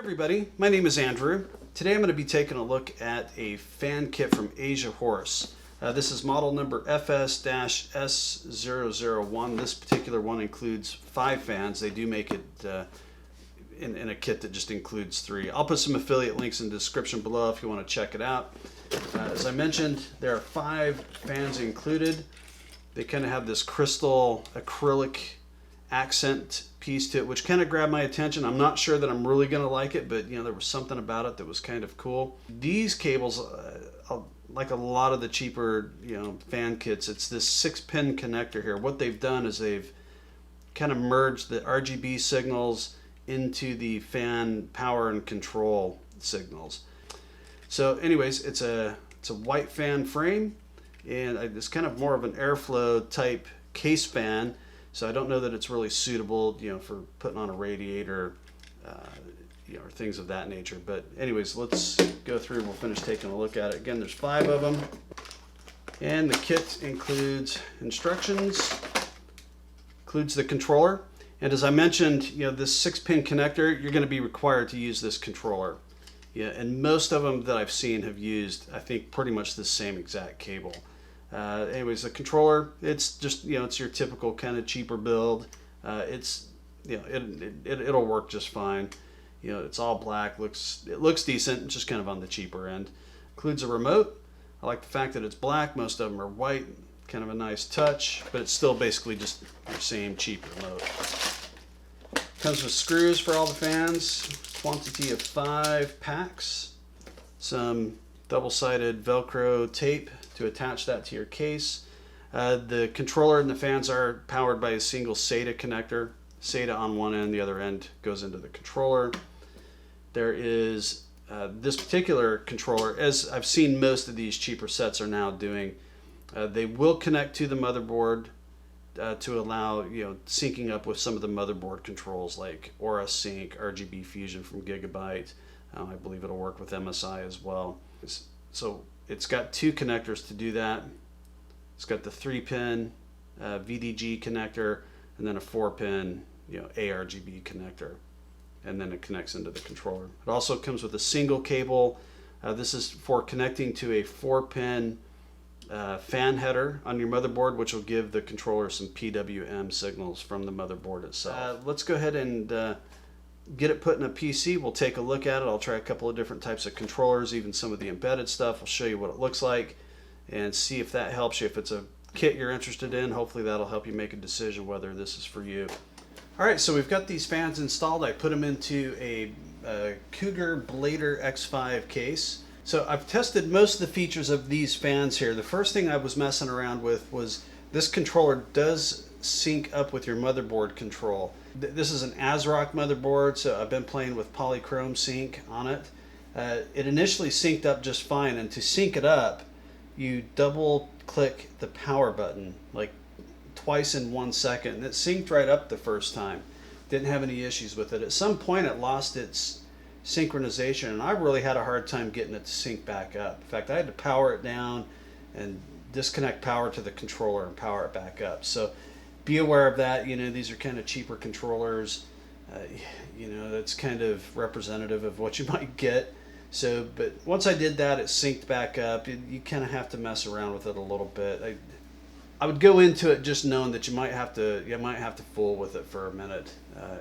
Everybody, my name is Andrew. Today I'm going to be taking a look at a fan kit from AsiaHorse. This is model number FS-S001. This particular one includes 5 fans. They do make it in a kit that just includes 3. I'll put some affiliate links in the description below if you want to check it out. As I mentioned, there are 5 fans included. They kind of have this crystal acrylic accent piece to it, which kind of grabbed my attention. I'm not sure that I'm really going to like it, but there was something about it that was kind of cool. These cables, like a lot of the cheaper fan kits, it's this 6-pin connector here. What they've done is they've kind of merged the RGB signals into the fan power and control signals. So anyways, it's a white fan frame, and it's kind of more of an airflow type case fan. So I don't know that it's really suitable, for putting on a radiator, or things of that nature. But anyways, let's go through. We'll finish taking a look at it. Again, there's 5 of them, and the kit includes instructions, includes the controller, and as I mentioned, this 6-pin connector, you're going to be required to use this controller. Yeah, and most of them that I've seen have used, I think, pretty much the same exact cable. Anyways, the controller, it's just, it's your typical kind of cheaper build. It'll work just fine. It's all black, it looks decent, it's just kind of on the cheaper end. Includes a remote. I like the fact that it's black. Most of them are white, kind of a nice touch, but it's still basically just your same cheap remote. Comes with screws for all the fans, quantity of 5 packs, some double-sided Velcro tape to attach that to your case. The controller and the fans are powered by a single SATA connector. SATA on one end, the other end goes into the controller. There is this particular controller, as I've seen most of these cheaper sets are now doing, they will connect to the motherboard to allow syncing up with some of the motherboard controls like Aura Sync, RGB Fusion from Gigabyte. I believe it'll work with MSI as well. So it's got 2 connectors to do that. It's got the 3-pin VDG connector, and then a 4-pin ARGB connector, and then it connects into the controller. It also comes with a single cable. This is for connecting to a 4-pin fan header on your motherboard, which will give the controller some PWM signals from the motherboard itself. Let's go ahead and get it put in a PC. We'll take a look at it. I'll try a couple of different types of controllers, even some of the embedded stuff. I'll show you what it looks like and see if that helps you. If it's a kit you're interested in, hopefully that'll help you make a decision whether this is for you. Alright, so we've got these fans installed. I put them into a Cougar Blader X5 case. So I've tested most of the features of these fans here. The first thing I was messing around with was this controller does sync up with your motherboard control. This is an ASRock motherboard, so I've been playing with polychrome sync on it. It initially synced up just fine, and to sync it up, you double click the power button like twice in 1 second, and it synced right up the first time. Didn't have any issues with it. At some point it lost its synchronization, and I really had a hard time getting it to sync back up. In fact, I had to power it down and disconnect power to the controller and power it back up. So be aware of that. These are kind of cheaper controllers. That's kind of representative of what you might get. So, but once I did that, it synced back up. You kind of have to mess around with it a little bit. I would go into it just knowing that you might have to fool with it for a minute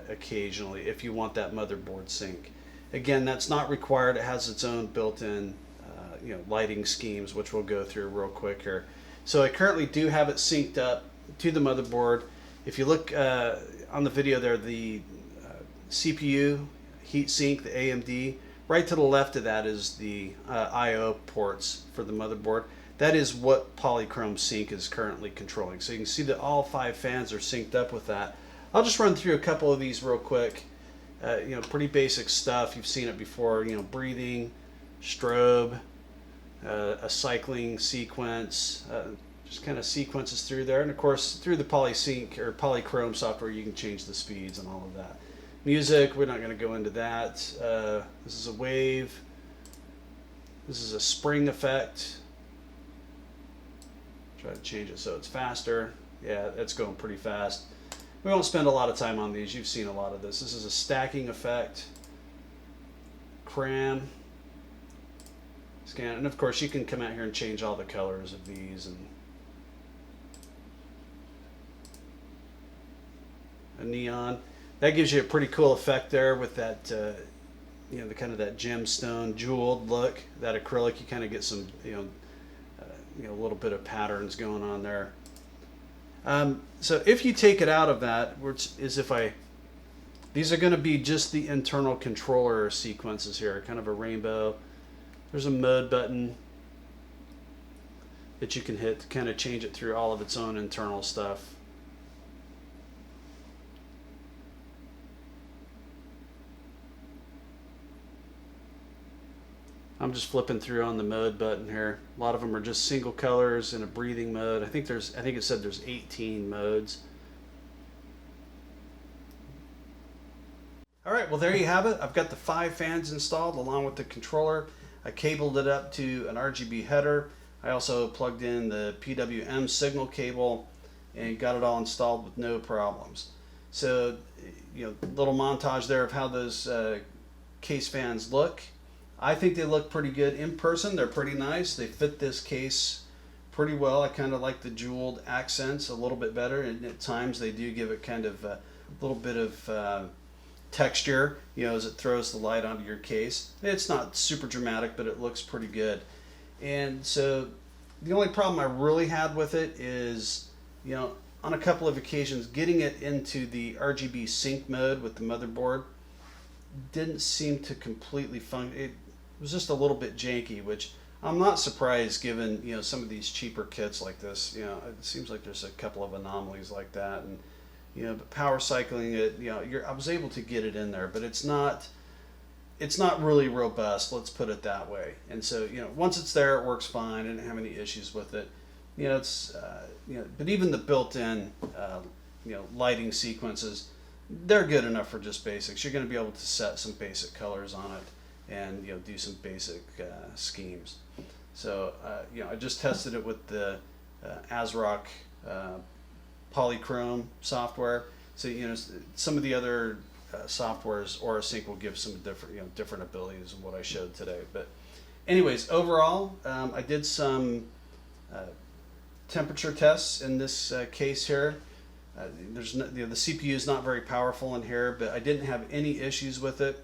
occasionally if you want that motherboard sync. Again, that's not required. It has its own built-in lighting schemes, which we'll go through real quick here. So I currently do have it synced up to the motherboard. If you look on the video there, the CPU heatsink, the AMD, right to the left of that is the I/O ports for the motherboard. That is what polychrome sync is currently controlling. So you can see that all 5 fans are synced up with that. I'll just run through a couple of these real quick. Pretty basic stuff. You've seen it before. Breathing, strobe, a cycling sequence, just kind of sequences through there, and of course through the polysync or polychrome software you can change the speeds and all of that. Music, we're not going to go into that. This is a wave. This is a spring effect. Try to change it so it's faster. Yeah, it's going pretty fast. We won't spend a lot of time on these. You've seen a lot of this. This is a stacking effect. cram, scan, and of course you can come out here and change all the colors of these, and a neon. That gives you a pretty cool effect there with that, you know, the kind of that gemstone jeweled look. That acrylic, you kind of get some, you know, a little bit of patterns going on there. So if you take it out of that, which is these are going to be just the internal controller sequences here, kind of a rainbow. There's a mode button that you can hit to kind of change it through all of its own internal stuff. I'm just flipping through on the mode button here. A lot of them are just single colors in a breathing mode. I think it said there's 18 modes. All right, well there you have it. I've got the 5 fans installed along with the controller. I cabled it up to an RGB header. I also plugged in the PWM signal cable and got it all installed with no problems. So, you know, little montage there of how those case fans look. I think they look pretty good in person. They're pretty nice. They fit this case pretty well. I kind of like the jeweled accents a little bit better, and at times they do give it kind of a little bit of texture, you know, as it throws the light onto your case. It's not super dramatic, but it looks pretty good. And so the only problem I really had with it is, you know, on a couple of occasions, getting it into the RGB sync mode with the motherboard didn't seem to completely function. It was just a little bit janky, which I'm not surprised given, you know, some of these cheaper kits like this. You know, it seems like there's a couple of anomalies like that, and you know, but power cycling it, you know, I was able to get it in there, but it's not really robust, let's put it that way. And so, you know, once it's there, it works fine. I didn't have any issues with it. You know, it's you know, but even the built-in you know, lighting sequences, they're good enough for just basics. You're going to be able to set some basic colors on it and, you know, do some basic schemes. So you know, I just tested it with the ASRock polychrome software. So, you know, some of the other softwares, AuraSync will give some different, you know, different abilities than what I showed today. But anyways, overall, I did some temperature tests in this case here. There's no, you know, the CPU is not very powerful in here, but I didn't have any issues with it.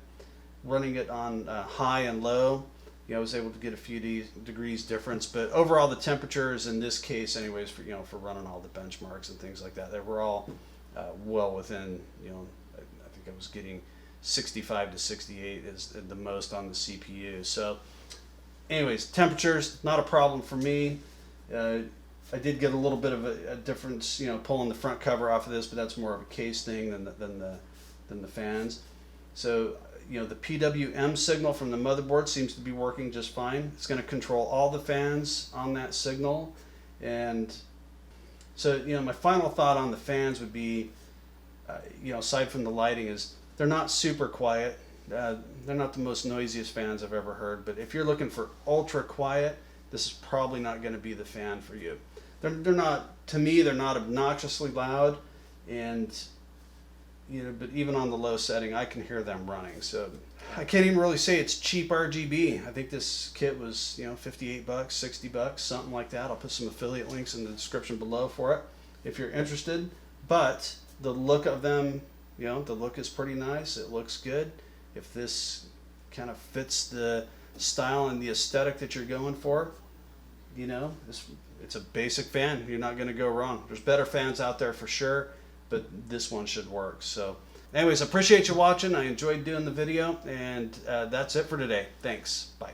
Running it on high and low, you know, I was able to get a few degrees difference. But overall, the temperatures in this case, anyways, for, you know, for running all the benchmarks and things like that, they were all well within, you know, I think I was getting 65 to 68 is the most on the CPU. So, anyways, temperatures not a problem for me. I did get a little bit of a difference, you know, pulling the front cover off of this, but that's more of a case thing than the fans. So, you know, the PWM signal from the motherboard seems to be working just fine. It's going to control all the fans on that signal. And so, you know, my final thought on the fans would be, you know, aside from the lighting, is they're not super quiet. They're not the most noisiest fans I've ever heard, but if you're looking for ultra quiet, this is probably not going to be the fan for you. They're not, to me, they're not obnoxiously loud, and you know, but even on the low setting, I can hear them running. So I can't even really say it's cheap RGB. I think this kit was, you know, 58 bucks, 60 bucks, something like that. I'll put some affiliate links in the description below for it if you're interested. But the look of them, you know, the look is pretty nice. It looks good. If this kind of fits the style and the aesthetic that you're going for, you know, it's a basic fan. You're not going to go wrong. There's better fans out there for sure, but this one should work. So anyways, I appreciate you watching. I enjoyed doing the video, and that's it for today. Thanks. Bye.